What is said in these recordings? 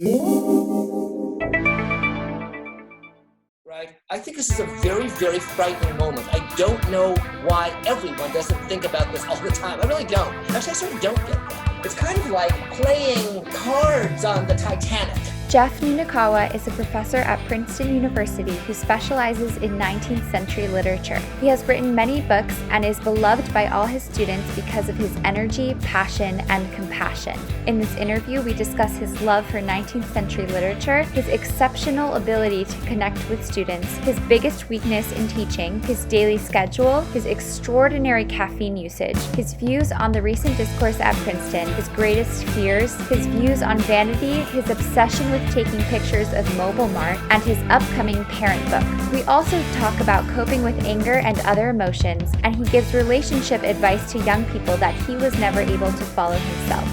Right? I think this is a very, very frightening moment. I don't know why everyone doesn't think about this all the time. I really don't. Actually, I sort of don't get that. It's kind of like playing cards on the Titanic. Jeff Nunokawa is a professor at Princeton University who specializes in 19th century literature. He has written many books and is beloved by all his students because of his energy, passion, and compassion. In this interview, we discuss his love for 19th century literature, his exceptional ability to connect with students, his biggest weakness in teaching, his daily schedule, his extraordinary caffeine usage, his views on the recent discourse at Princeton, his greatest fears, his views on vanity, his obsession with taking pictures of Mobile Mart, and his upcoming parent book. We also talk about coping with anger and other emotions, and he gives relationship advice to young people that he was never able to follow himself.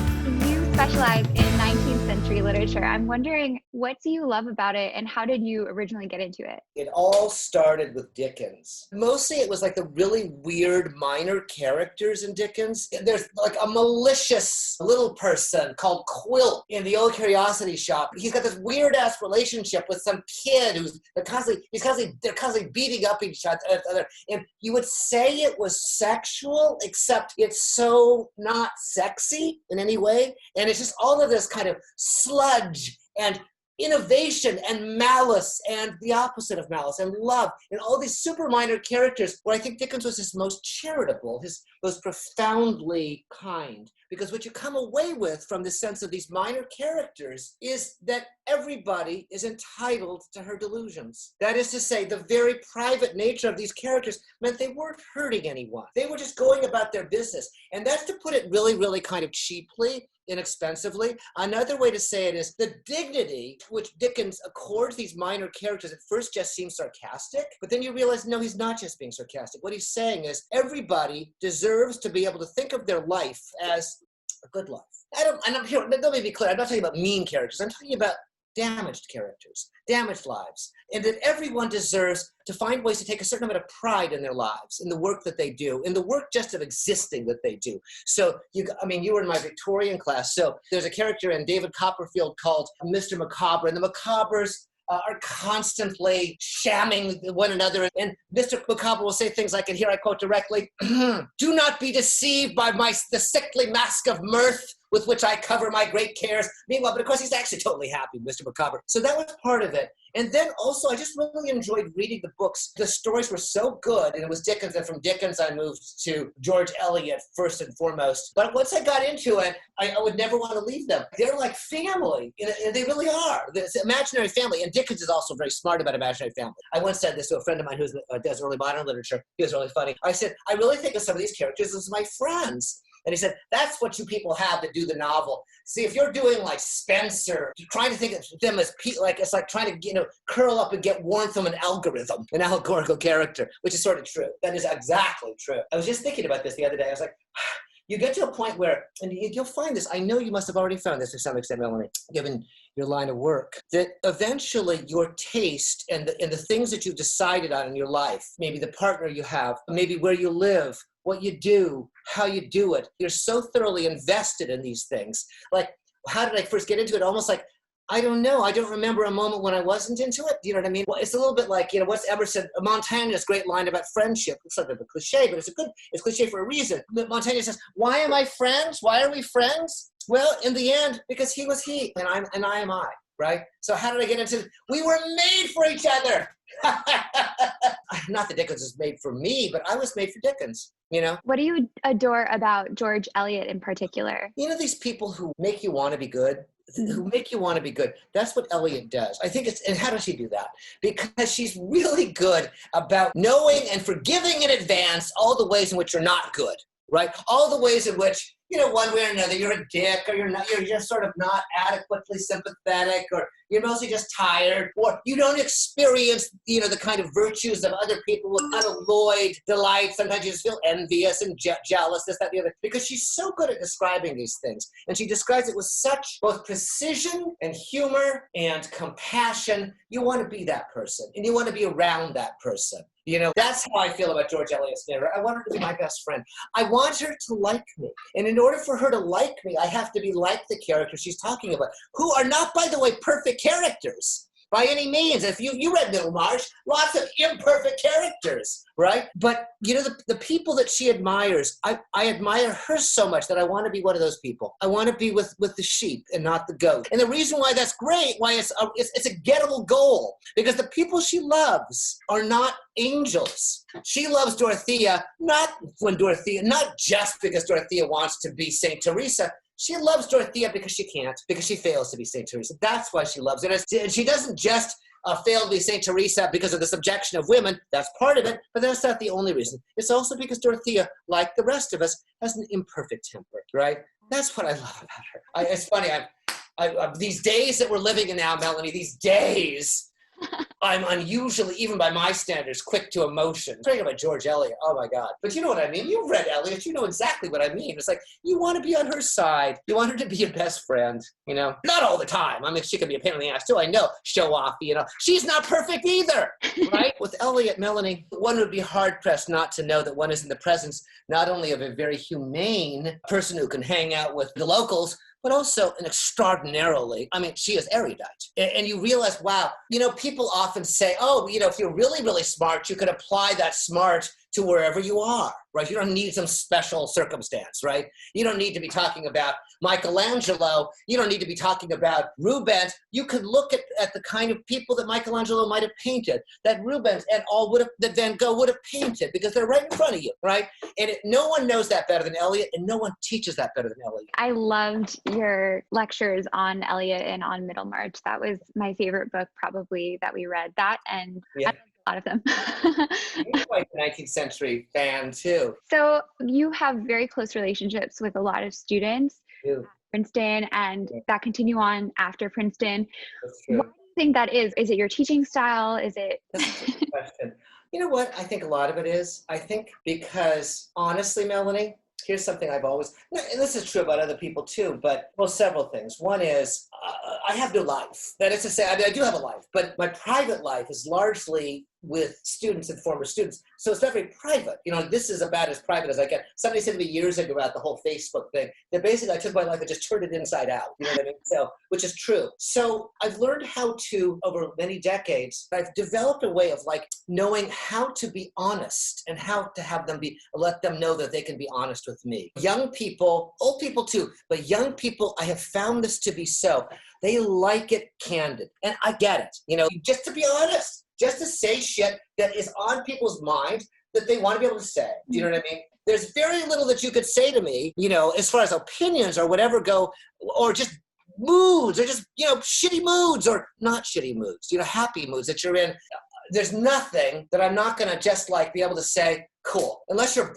You specialize in 19th century literature. I'm wondering, what do you love about it, and how did you originally get into it? It all started with Dickens. Mostly it was like the really weird minor characters in Dickens. There's like a malicious little person called Quill in the Old Curiosity Shop. He's got this weird ass relationship with some kid they're constantly beating up each other. And you would say it was sexual, except it's so not sexy in any way. And it's just all of this kind of sludge and innovation and malice and the opposite of malice and love and all these super minor characters where I think Dickens was his most charitable, his most profoundly kind. Because what you come away with from the sense of these minor characters is that everybody is entitled to her delusions. That is to say, the very private nature of these characters meant they weren't hurting anyone. They were just going about their business. And that's, to put it really, really kind of cheaply, inexpensively. Another way to say it is the dignity which Dickens accords these minor characters at first just seems sarcastic, but then you realize, no, he's not just being sarcastic. What he's saying is everybody deserves to be able to think of their life as a good life. Let me be clear, I'm not talking about mean characters. I'm talking about damaged characters, damaged lives, and that everyone deserves to find ways to take a certain amount of pride in their lives, in the work that they do, in the work just of existing that they do. So, you were in my Victorian class, so there's a character in David Copperfield called Mr. Macabre, and the Macabres are constantly shamming one another. And Mr. Macabre will say things like, and here I quote directly, "Do not be deceived by the sickly mask of mirth with which I cover my great cares." Meanwhile, but of course, he's actually totally happy, Mr. Macabre. So that was part of it. And then also, I just really enjoyed reading the books. The stories were so good, and it was Dickens, and from Dickens, I moved to George Eliot first and foremost. But once I got into it, I would never want to leave them. They're like family, and they really are. It's an imaginary family, and Dickens is also very smart about imaginary family. I once said this to a friend of mine who does early modern literature. He was really funny. I said, I really think of some of these characters as my friends. And he said, that's what you people have that do the novel. See, if you're doing like Spencer, you're trying to think of them as like it's like trying to curl up and get warmth from an algorithm, an allegorical character, which is sort of true. That is exactly true. I was just thinking about this the other day. I was like, you get to a point where, and you'll find this, I know you must have already found this to some extent, Melanie, given your line of work, that eventually your taste and the things that you've decided on in your life, maybe the partner you have, maybe where you live, what you do, how you do it, you're so thoroughly invested in these things. Like, how did I first get into it? Almost like, I don't know. I don't remember a moment when I wasn't into it. Do you know what I mean? Well, it's a little bit like, what's Emerson, Montaigne's great line about friendship. It's like a cliche, but it's cliche for a reason. Montaigne says, why am I friends? Why are we friends? Well, in the end, because he was he, and I am I, right? So how did I get into it? We were made for each other. Not that Dickens was made for me, but I was made for Dickens. What do you adore about George Eliot in particular? These people who make you want to be good, That's what Eliot does. I think and how does she do that? Because she's really good about knowing and forgiving in advance all the ways in which you're not good, right? All the ways in which, one way or another, you're a dick, or you're just sort of not adequately sympathetic, or you're mostly just tired, or you don't experience, the kind of virtues of other people with unalloyed delight. Sometimes you just feel envious and jealous, this, that, the other, because she's so good at describing these things. And she describes it with such both precision and humor and compassion. You want to be that person, and you want to be around that person. That's how I feel about George Eliot's narrator. I want her to be my best friend. I want her to like me. And in order for her to like me, I have to be like the characters she's talking about, who are not, by the way, perfect characters. By any means. If you read Middlemarch, lots of imperfect characters, right? But, the people that she admires, I admire her so much that I want to be one of those people. I want to be with the sheep and not the goat. And the reason why that's great, why it's a gettable goal, because the people she loves are not angels. She loves Dorothea, not just because Dorothea wants to be St. Teresa. She loves Dorothea because she can't, because she fails to be St. Teresa. That's why she loves it. And she doesn't just fail to be St. Teresa because of the subjection of women. That's part of it, but that's not the only reason. It's also because Dorothea, like the rest of us, has an imperfect temper, right? That's what I love about her. It's funny, these days that we're living in now, Melanie, these days, I'm unusually, even by my standards, quick to emotion. I'm talking about George Eliot. Oh my God. But you know what I mean? You've read Eliot. You know exactly what I mean. It's like, you want to be on her side. You want her to be your best friend, Not all the time. I mean, she can be a pain in the ass too. I know. Show off, She's not perfect either, right? With Eliot, Melanie, one would be hard-pressed not to know that one is in the presence not only of a very humane person who can hang out with the locals, but also an extraordinarily, she is erudite. And you realize, wow, people often say, if you're really, really smart, you could apply that smart to wherever you are, right? You don't need some special circumstance, right? You don't need to be talking about Michelangelo. You don't need to be talking about Rubens. You could look at the kind of people that Michelangelo might have painted, that Rubens and that Van Gogh would have painted, because they're right in front of you, right? And no one knows that better than Eliot, and no one teaches that better than Eliot. I loved your lectures on Eliot and on Middlemarch. That was my favorite book probably that we read. That and a lot of them. You're quite a 19th century fan too. So you have very close relationships with a lot of students at Princeton, and that continue on after Princeton. That's true. What do you think that is? Is it your teaching style? Is it? That's a good question. You know what? I think a lot of it is. I think because, honestly, Melanie, here's something I've always, and this is true about other people too, but, several things. One is, I have no life. That is to say, I do have a life, but my private life is largely with students and former students. So it's not very private. This is about as private as I get. Somebody said to me years ago about the whole Facebook thing, that basically I took my life and just turned it inside out. You know what I mean? So, which is true. So I've learned how to, over many decades, I've developed a way of knowing how to be honest and how to have them let them know that they can be honest with me. Young people, old people too, but young people, I have found this to be so. They like it candid. And I get it, just to be honest. Just to say shit that is on people's minds that they want to be able to say. Do you know what I mean? There's very little that you could say to me, as far as opinions or whatever go, or just moods, or just, shitty moods or not shitty moods, happy moods that you're in. There's nothing that I'm not going to just be able to say, cool, unless you're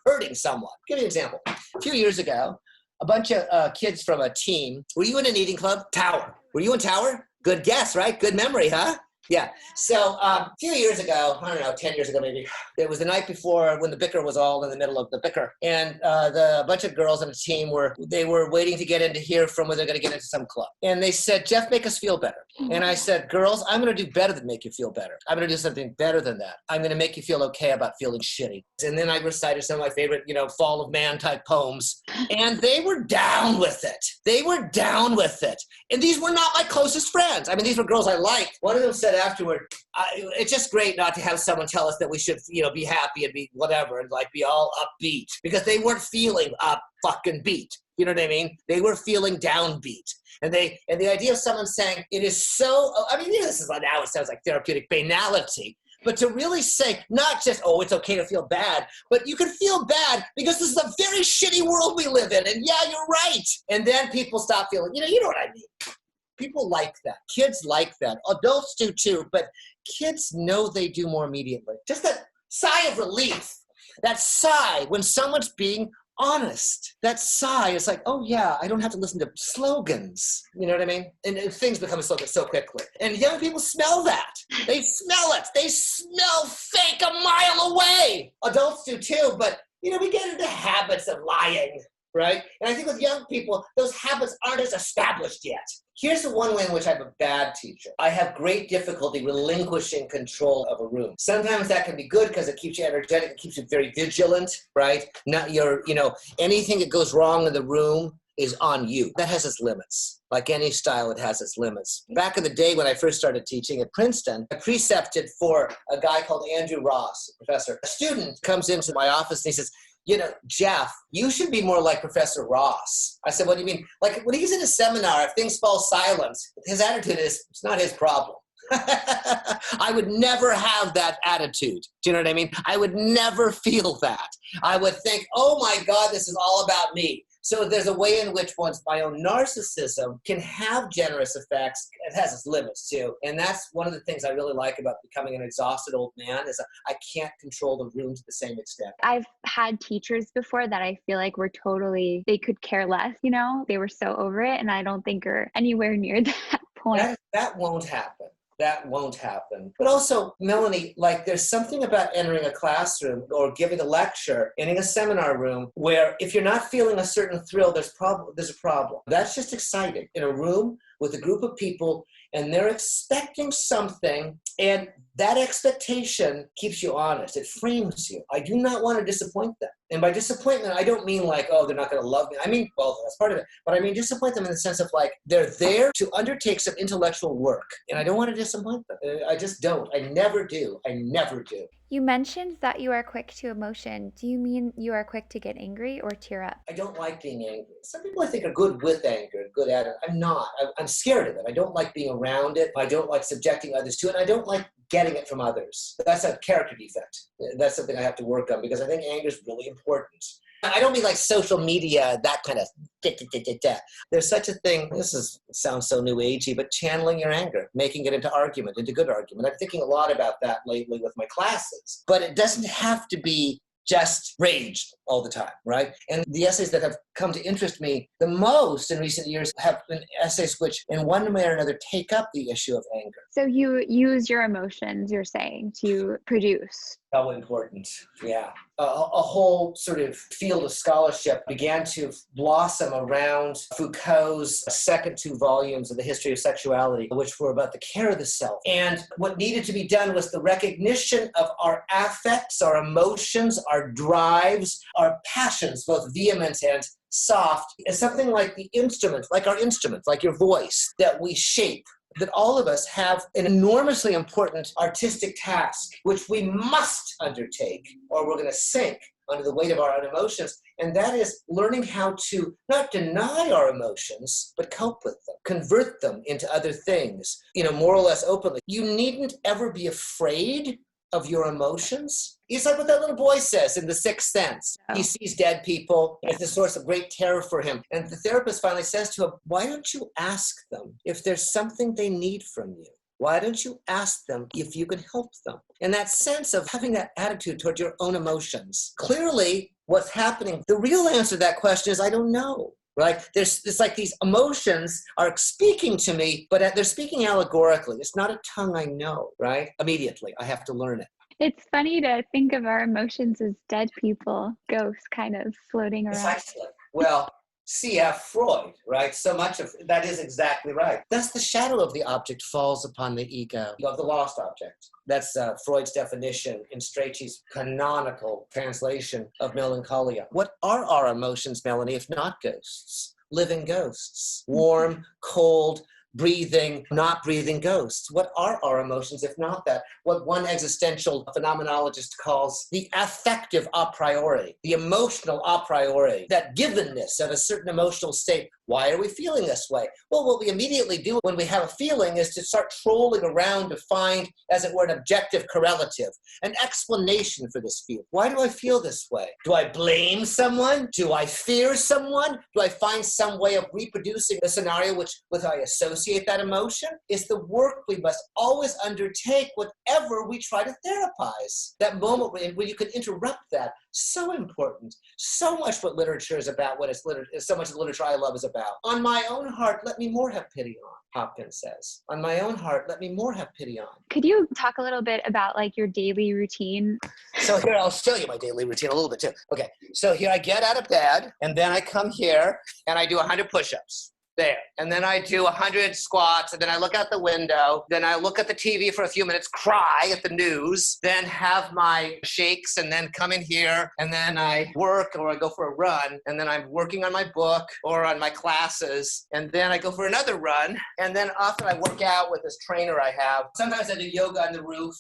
hurting someone. I'll give you an example. A few years ago, a bunch of kids from a team, were you in an eating club? Tower. Were you in Tower? Good guess, right? Good memory, huh? Yeah. So a few years ago, I don't know, 10 years ago maybe, it was the night before when the bicker was all in the middle of the bicker. And the bunch of girls on the team were waiting to get in to hear from whether they're going to get into some club. And they said, Jeff, make us feel better. And I said, girls, I'm going to do better than make you feel better. I'm going to do something better than that. I'm going to make you feel okay about feeling shitty. And then I recited some of my favorite, Fall of Man type poems. And they were down with it. They were down with it. And these were not my closest friends. These were girls I liked. One of them said afterward, it's just great not to have someone tell us that we should, be happy and be whatever and be all upbeat, because they weren't feeling fucking beat. You know what I mean? They were feeling downbeat. And the idea of someone saying it is so, this is now it sounds like therapeutic banality, but to really say not just, it's okay to feel bad, but you can feel bad because this is a very shitty world we live in. And yeah, you're right. And then people stop feeling, you know what I mean? People like that. Kids like that. Adults do too, but kids know they do more immediately. Just that sigh of relief, that sigh when someone's being honest. That sigh is oh yeah, I don't have to listen to slogans. You know what I mean? And things become slogans so quickly. And young people smell that. They smell it. They smell fake a mile away. Adults do too, but we get into habits of lying. right? And I think with young people, those habits aren't as established yet. Here's the one way in which I'm a bad teacher. I have great difficulty relinquishing control of a room. Sometimes that can be good because it keeps you energetic, it keeps you very vigilant, right? Not anything that goes wrong in the room is on you. That has its limits. Like any style, it has its limits. Back in the day when I first started teaching at Princeton, I precepted for a guy called Andrew Ross, a professor. A student comes into my office and he says, Jeff, you should be more like Professor Ross. I said, what do you mean? Like when he's in a seminar, if things fall silent, his attitude is, it's not his problem. I would never have that attitude. Do you know what I mean? I would never feel that. I would think, oh my God, this is all about me. So there's a way in which my own narcissism can have generous effects. It has its limits too. And that's one of the things I really like about becoming an exhausted old man is I can't control the room to the same extent. I've had teachers before that I feel like they could care less, they were so over it. And I don't think are anywhere near that point. That won't happen. That won't happen. But also, Melanie, there's something about entering a classroom or giving a lecture in a seminar room where if you're not feeling a certain thrill, there's a problem. That's just exciting. In a room with a group of people and they're expecting something, and that expectation keeps you honest. It frames you. I do not want to disappoint them. And by disappointment, I don't mean they're not going to love me. I mean, well, that's part of it. But I mean disappoint them in the sense of they're there to undertake some intellectual work. And I don't want to disappoint them. I just don't. I never do. I never do. You mentioned that you are quick to emotion. Do you mean you are quick to get angry or tear up? I don't like being angry. Some people I think are good with anger, good at it. I'm not. I'm scared of it. I don't like being around it. I don't like subjecting others to it. I don't like getting it from others. That's a character defect. That's something I have to work on because I think anger is really important. I don't mean social media, that kind of There's such a thing, sounds so new agey, but channeling your anger, making it into good argument. I'm thinking a lot about that lately with my classes. But it doesn't have to be just rage all the time, right? And the essays that have come to interest me the most in recent years have been essays which, in one way or another, take up the issue of anger. So you use your emotions, you're saying, to produce. So important, yeah. A whole sort of field of scholarship began to blossom around Foucault's second 2 volumes of the History of Sexuality, which were about the care of the self. And what needed to be done was the recognition of our affects, our emotions, our drives, our passions, both vehement and soft, as something like the instrument, like our instrument, like your voice, that we shape. That all of us have an enormously important artistic task, which we must undertake, or we're going to sink under the weight of our own emotions. And that is learning how to not deny our emotions, but cope with them, convert them into other things, more or less openly. You needn't ever be afraid of your emotions. It's like what that little boy says in The Sixth Sense. He sees dead people. It's a source of great terror for him. And the therapist finally says to him, why don't you ask them if there's something they need from you? Why don't you ask them if you can help them? And that sense of having that attitude toward your own emotions. Clearly, what's happening, the real answer to that question is, I don't know. Right? It's like these emotions are speaking to me, but they're speaking allegorically. It's not a tongue I know, right? Immediately, I have to learn it. It's funny to think of our emotions as dead people, ghosts kind of floating around. Precisely. Well, C.F. Freud, right? So much of that is exactly right. Thus, the shadow of the object falls upon the ego of the lost object. That's Freud's definition in Strachey's canonical translation of melancholia. What are our emotions, Melanie, if not ghosts? Living ghosts. Warm, cold, breathing, not breathing ghosts. What are our emotions if not that? What one existential phenomenologist calls the affective a priori, the emotional a priori, that givenness of a certain emotional state. Why are we feeling this way? Well, what we immediately do when we have a feeling is to start trolling around to find, as it were, an objective correlative, an explanation for this feeling. Why do I feel this way? Do I blame someone? Do I fear someone? Do I find some way of reproducing the scenario with I associate that emotion? It's the work we must always undertake whenever we try to therapize. That moment when you can interrupt that, so important. So much what literature is about, so much of the literature I love is about about. On my own heart, let me more have pity on, Hopkins says. On my own heart, let me more have pity on. Could you talk a little bit about like your daily routine? So here, I'll show you my daily routine a little bit too. Okay, so here I get out of bed, and then I come here, and I do 100 push-ups. There. And then I do 100 squats, and then I look out the window. Then I look at the TV for a few minutes, cry at the news, then have my shakes, and then come in here, and then I work or I go for a run, and then I'm working on my book or on my classes, and then I go for another run, and then often I work out with this trainer I have. Sometimes I do yoga on the roof.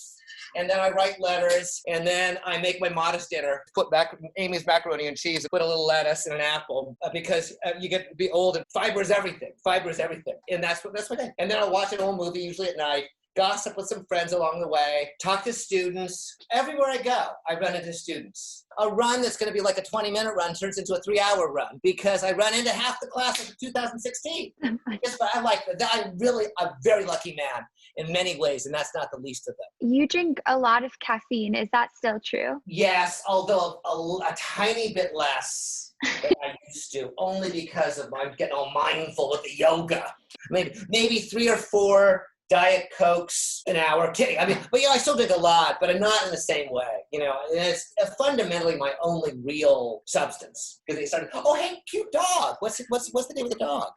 And then I write letters, and then I make my modest dinner. Put back Amy's macaroni and cheese, put a little lettuce and an apple, because you get to be old, and fiber is everything. Fiber is everything. And that's what I do. And then I'll watch an old movie, usually at night, gossip with some friends along the way, talk to students. Everywhere I go, I run into students. A run that's going to be like a 20-minute run turns into a 3-hour run because I run into half the class of 2016. I like that. I'm a very lucky man in many ways, and that's not the least of them. You drink a lot of caffeine. Is that still true? Yes, although a tiny bit less than I used to, only because I'm getting all mindful with the yoga. Maybe 3 or 4 Diet Cokes an hour. Kidding. But I still drink a lot, but I'm not in the same way. And it's fundamentally my only real substance. Because they started, oh, hey, cute dog. What's the name of the dog?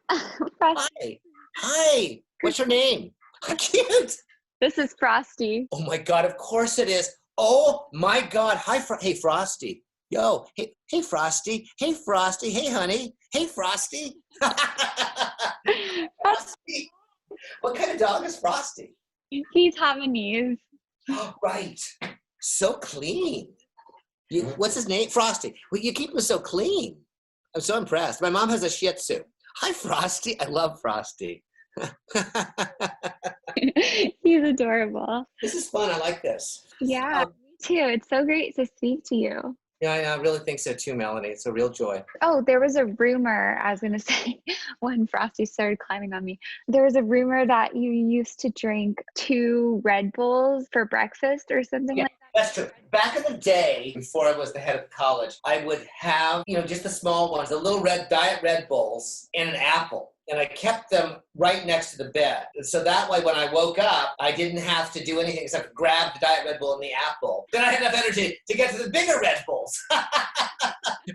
Hi. What's your name? Cute. This is Frosty. Oh my God, of course it is. Oh my God. Hi, hey, Frosty. Yo, hey, Frosty. Hey, Frosty. Hey, honey. Hey, Frosty. Frosty. What kind of dog is Frosty? He's Havanese. Oh, right. So clean. What's his name? Frosty. Well, you keep him so clean. I'm so impressed. My mom has a Shih Tzu. Hi, Frosty. I love Frosty. He's adorable. This is fun. I like this. Yeah, me too. It's so great to speak to you. Yeah, I really think so too, Melanie. It's a real joy. Oh, there was a rumor, I was going to say, when Frosty started climbing on me, there was a rumor that you used to drink 2 Red Bulls for breakfast or something like that. That's true. Back in the day, before I was the head of college, I would have, just the small ones, the little Diet Red Bulls and an apple. And I kept them right next to the bed. So that way, when I woke up, I didn't have to do anything except grab the Diet Red Bull and the apple. Then I had enough energy to get to the bigger Red Bulls.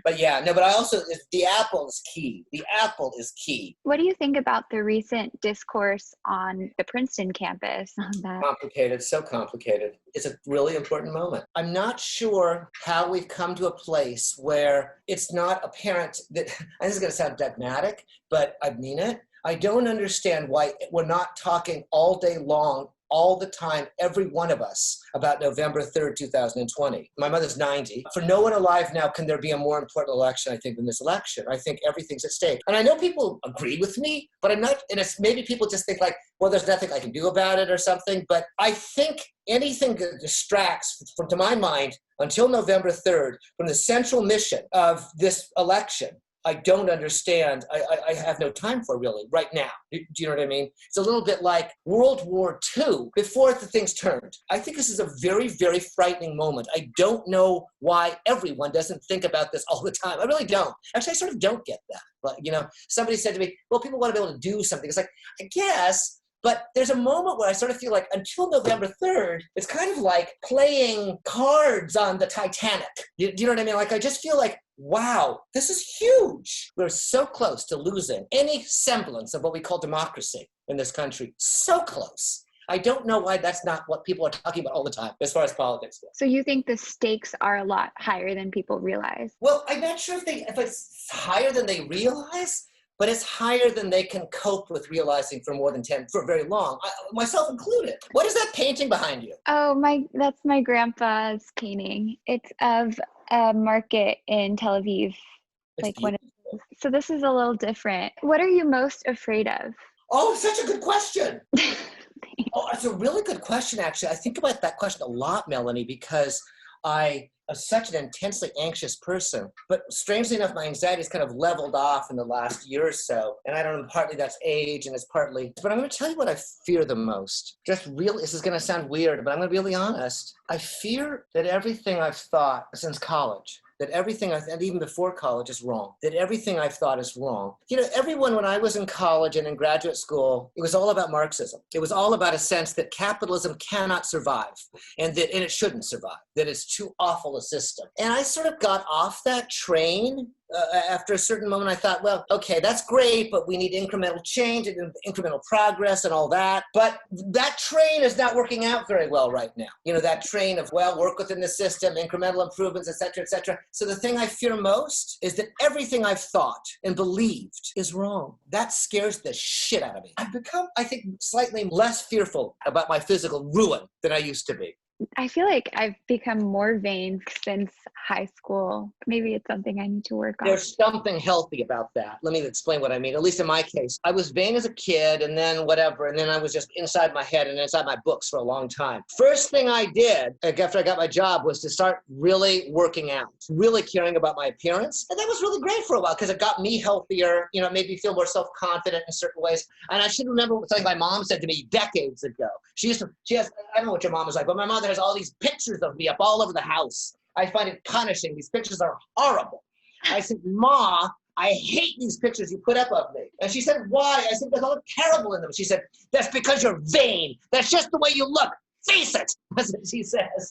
But the apple is key. The apple is key. What do you think about the recent discourse on the Princeton campus? Complicated, so complicated. It's a really important moment. I'm not sure how we've come to a place where it's not apparent that, and this is going to sound dogmatic, but I mean it. I don't understand why we're not talking all day long, all the time, every one of us, about November 3rd, 2020. My mother's 90. For no one alive now can there be a more important election, I think, than this election. I think everything's at stake. And I know people agree with me, but I'm not, and it's maybe people just think like, well, there's nothing I can do about it or something. But I think anything that distracts, to my mind, until November 3rd, from the central mission of this election, I don't understand. I have no time for really right now. Do you know what I mean? It's a little bit like World War II before the things turned. I think this is a very, very frightening moment. I don't know why everyone doesn't think about this all the time. I really don't. Actually, I sort of don't get that. But, somebody said to me, well, people want to be able to do something. It's like, I guess. But there's a moment where I sort of feel like until November 3rd, it's kind of like playing cards on the Titanic. Do you know what I mean? Like, I just feel like, wow, this is huge. We're so close to losing any semblance of what we call democracy in this country. So close. I don't know why that's not what people are talking about all the time as far as politics goes. So you think the stakes are a lot higher than people realize? Well, I'm not sure if it's higher than they realize, but it's higher than they can cope with realizing for very long, myself included. What is that painting behind you? Oh, that's my grandpa's painting. It's of a market in Tel Aviv. So this is a little different. What are you most afraid of? Oh, such a good question. Oh, that's a really good question, actually. I think about that question a lot, Melanie, because I am such an intensely anxious person. But strangely enough, my anxiety has kind of leveled off in the last year or so. And I don't know, partly that's age and it's partly, but I'm going to tell you what I fear the most. Just really, this is going to sound weird, but I'm going to be really honest. I fear that everything I've thought since college, that everything, and even before college, is wrong, that everything I've thought is wrong. Everyone, when I was in college and in graduate school, it was all about Marxism. It was all about a sense that capitalism cannot survive and it shouldn't survive, that it's too awful a system. And I sort of got off that train. After a certain moment, I thought, well, okay, that's great, but we need incremental change and incremental progress and all that. But that train is not working out very well right now. That train of, well, work within the system, incremental improvements, et cetera, et cetera. So the thing I fear most is that everything I've thought and believed is wrong. That scares the shit out of me. I've become, I think, slightly less fearful about my physical ruin than I used to be. I feel like I've become more vain since high school. Maybe it's something I need to work on. There's something healthy about that. Let me explain what I mean. At least in my case, I was vain as a kid and then whatever. And then I was just inside my head and inside my books for a long time. First thing I did after I got my job was to start really working out, really caring about my appearance. And that was really great for a while because it got me healthier. It made me feel more self-confident in certain ways. And I should remember something my mom said to me decades ago. She has, I don't know what your mom was like, but my mother has all these pictures of me up all over the house. I find it punishing. These pictures are horrible. I said, Ma, I hate these pictures you put up of me. And she said, why? I said, because I look terrible in them. She said, that's because you're vain. That's just the way you look. Face it. That's what she says.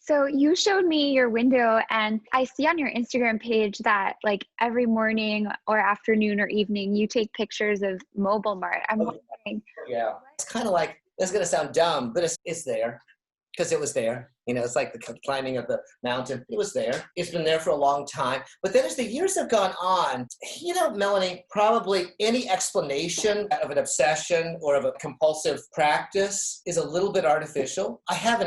So you showed me your window, and I see on your Instagram page that like every morning or afternoon or evening, you take pictures of Mobile Mart. I'm wondering. Yeah. It's kind of like, it's going to sound dumb, but it's there because it was there. It's like the climbing of the mountain. It was there. It's been there for a long time. But then as the years have gone on, Melanie, probably any explanation of an obsession or of a compulsive practice is a little bit artificial. I have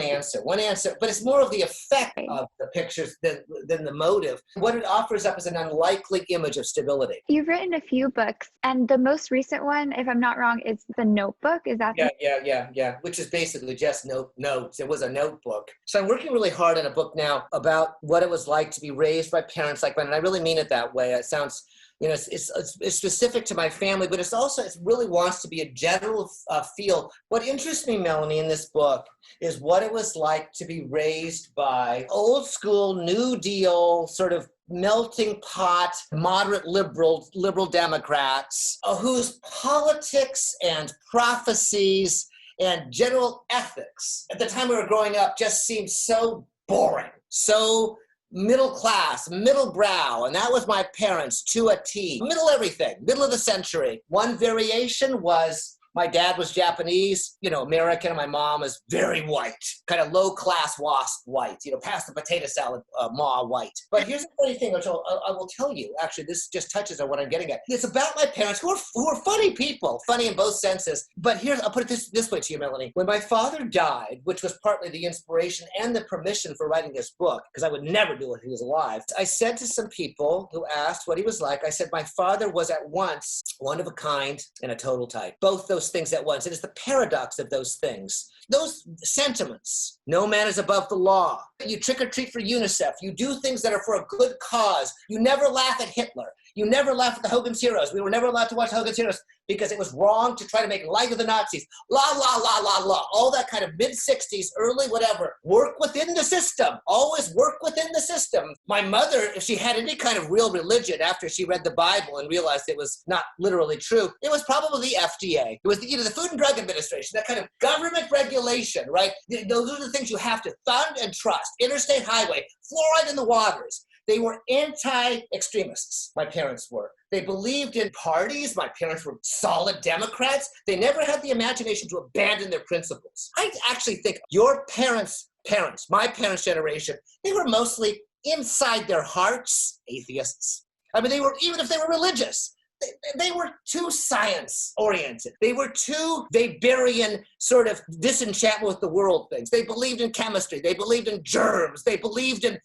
one answer, but it's more of the effect of the pictures than the motive. What it offers up is an unlikely image of stability. You've written a few books, and the most recent one, if I'm not wrong, is The Notebook. Is that? Yeah. Which is basically just notes. It was a notebook. So I'm working really hard on a book now about what it was like to be raised by parents like mine. And I really mean it that way. It sounds, it's specific to my family, but it really wants to be a general feel. What interests me, Melanie, in this book is what it was like to be raised by old school, New Deal, sort of melting pot, moderate liberal Democrats whose politics and prophecies and general ethics at the time we were growing up just seemed so boring, so middle class, middle brow, and that was my parents to a T. Middle everything, middle of the century. One variation was my dad was Japanese, American, and my mom is very white, kind of low-class WASP white, past the potato salad ma white. But here's the funny thing, which I will tell you, actually, this just touches on what I'm getting at. It's about my parents, who are funny people, funny in both senses. But I'll put it this way to you, Melanie. When my father died, which was partly the inspiration and the permission for writing this book, because I would never do it if he was alive, I said to some people who asked what he was like, I said, my father was at once one of a kind and a total type. Both those things at once. It is the paradox of those things. Those sentiments. No man is above the law. You trick or treat for UNICEF. You do things that are for a good cause. You never laugh at Hitler. You never laugh at the Hogan's Heroes. We were never allowed to watch Hogan's Heroes because it was wrong to try to make light of the Nazis. La, la, la, la, la. All that kind of mid-60s, early whatever. Work within the system. Always work within the system. My mother, if she had any kind of real religion after she read the Bible and realized it was not literally true, it was probably the FDA. It was the Food and Drug Administration, that kind of government regulation, right? Those are the things you have to fund and trust. Interstate highway, fluoride in the waters. They were anti-extremists, my parents were. They believed in parties. My parents were solid Democrats. They never had the imagination to abandon their principles. I actually think your parents, my parents' generation, they were mostly inside their hearts atheists. I mean, even if they were religious, they were too science-oriented. They were too Weberian sort of disenchantment with the world things. They believed in chemistry. They believed in germs. They believed in,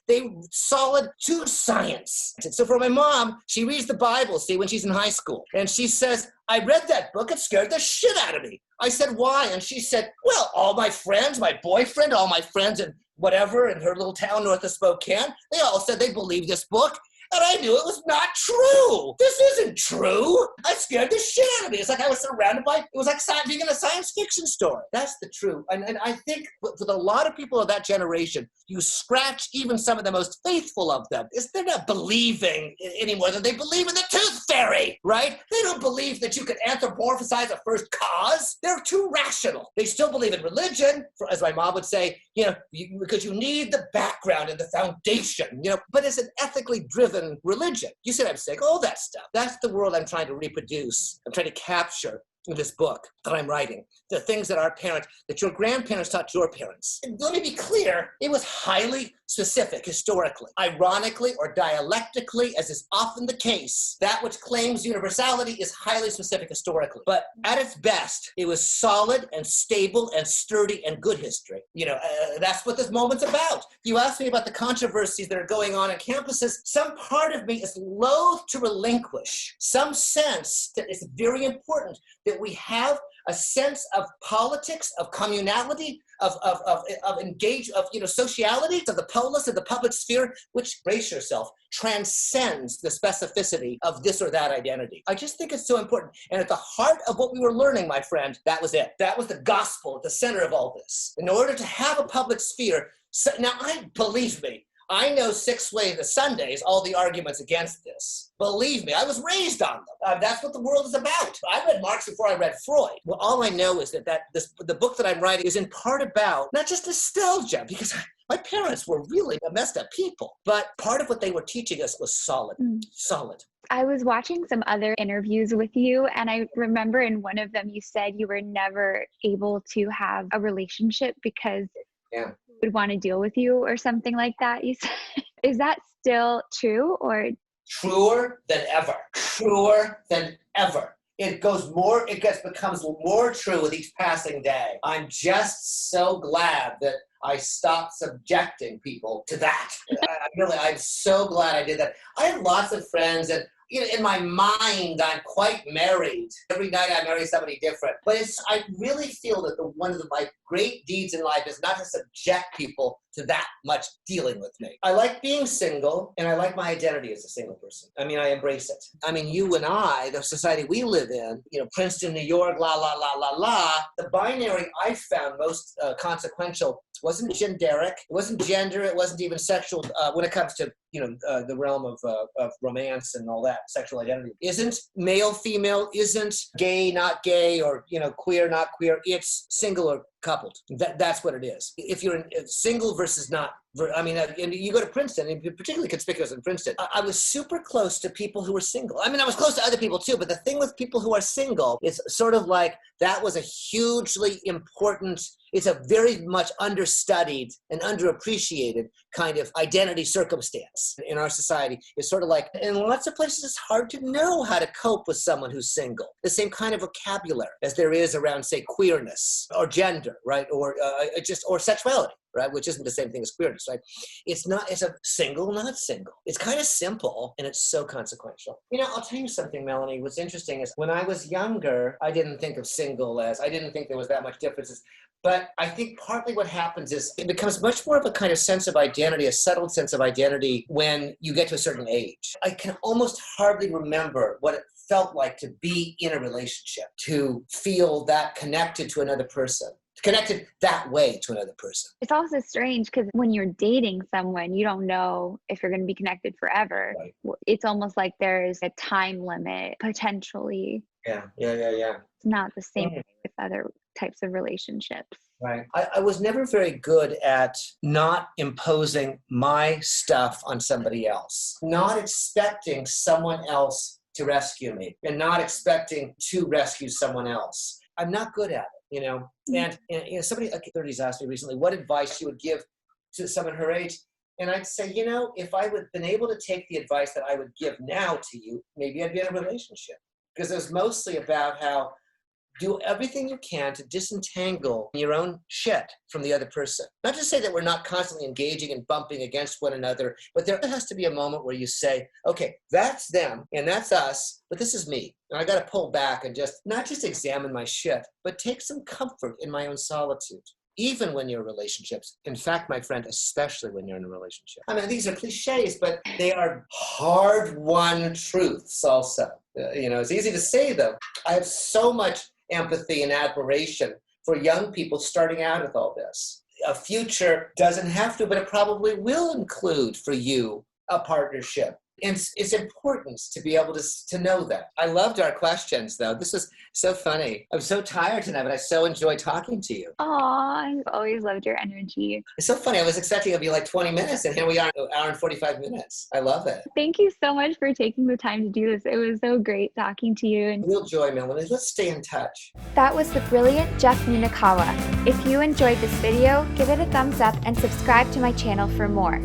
They solid to science. So for my mom, she reads the Bible, when she's in high school. And she says, I read that book. It scared the shit out of me. I said, why? And she said, well, all my friends, my boyfriend, all my friends in whatever, in her little town north of Spokane, they all said they believed this book. and I knew it was not true. This isn't true. I scared the shit out of me. It's like I was surrounded by, it was like being in a science fiction story. That's the truth. And I think with a lot of people of that generation, you scratch even some of the most faithful of them. They're not believing anymore than they believe in the tooth fairy, right? They don't believe that you could anthropomorphize a first cause. They're too rational. They still believe in religion, as my mom would say, because you need the background and the foundation, but it's an ethically driven religion. You said I'm sick, all that stuff. That's the world I'm trying to reproduce. I'm trying to capture in this book that I'm writing, the things that our parents, that your grandparents taught your parents. And let me be clear, it was highly specific historically. Ironically or dialectically, as is often the case, that which claims universality is highly specific historically. But at its best, it was solid and stable and sturdy and good history. That's what this moment's about. You asked me about the controversies that are going on campuses. Some part of me is loath to relinquish some sense that it's very important that we have a sense of politics, of communality, of sociality, of the polis, of the public sphere, which, brace yourself, transcends the specificity of this or that identity. I just think it's so important. And at the heart of what we were learning, my friend, that was it. That was the gospel at the center of all this. In order to have a public sphere, believe me, I know 6 ways to Sundays, all the arguments against this. Believe me, I was raised on them. That's what the world is about. I read Marx before I read Freud. Well, all I know is that the book that I'm writing is in part about not just nostalgia, because my parents were really messed up people, but part of what they were teaching us was solid. I was watching some other interviews with you, and I remember in one of them you said you were never able to have a relationship because would want to deal with you or something like that. You said, is that still true or? Truer than ever. It becomes more true with each passing day. I'm just so glad that I stopped subjecting people to that. I'm so glad I did that. I have lots of friends, and in my mind, I'm quite married. Every night I marry somebody different. But I really feel that one of my great deeds in life is not to subject people to that much dealing with me. I like being single, and I like my identity as a single person. I embrace it. You and I, the society we live in, Princeton, New York, la, la, la, la, la, the binary I found most consequential wasn't genderic, it wasn't gender, it wasn't even sexual when it comes to the realm of romance and all that, sexual identity. Isn't male, female, isn't gay, not gay, or queer, not queer. It's single or coupled. That's what it is. If you're single versus not, and you go to Princeton, and particularly conspicuous in Princeton, I was super close to people who were single. I was close to other people too, but the thing with people who are single is sort of like that was a hugely important, it's a very much understudied and underappreciated kind of identity circumstance in our society. It's sort of like, in lots of places, it's hard to know how to cope with someone who's single. The same kind of vocabulary as there is around, say, queerness or gender, right? Or or sexuality, right? Which isn't the same thing as queerness, right? It's a single, not single. It's kind of simple, and it's so consequential. I'll tell you something, Melanie. What's interesting is when I was younger, I didn't think of single I didn't think there was that much differences. But I think partly what happens is it becomes much more of a kind of sense of identity, a settled sense of identity when you get to a certain age. I can almost hardly remember what it felt like to be in a relationship, to feel that connected to another person, connected that way to another person. It's also strange because when you're dating someone, you don't know if you're going to be connected forever. Right. It's almost like there's a time limit, potentially. Yeah. It's not the same way with other types of relationships. Right. I was never very good at not imposing my stuff on somebody else, not expecting someone else to rescue me, and not expecting to rescue someone else. I'm not good at it, And somebody like 30s asked me recently what advice she would give to someone her age. And I'd say, if I would been able to take the advice that I would give now to you, maybe I'd be in a relationship. Because it was mostly about how do everything you can to disentangle your own shit from the other person. Not to say that we're not constantly engaging and bumping against one another, but there has to be a moment where you say, okay, that's them and that's us, but this is me. And I got to pull back and not just examine my shit, but take some comfort in my own solitude. even when you're in relationships. In fact, my friend, especially when you're in a relationship. I mean, these are cliches, but they are hard-won truths also. It's easy to say, though. I have so much empathy and admiration for young people starting out with all this. A future doesn't have to, but it probably will include for you a partnership. And it's important to be able to know that. I loved our questions, though. This is so funny. I'm so tired tonight, but I so enjoy talking to you. Aw, I've always loved your energy. It's so funny. I was expecting it to be like 20 minutes, and here we are, an hour and 45 minutes. I love it. Thank you so much for taking the time to do this. It was so great talking to you. Real joy, Melanie. Let's stay in touch. That was the brilliant Jeff Nunokawa. If you enjoyed this video, give it a thumbs up and subscribe to my channel for more.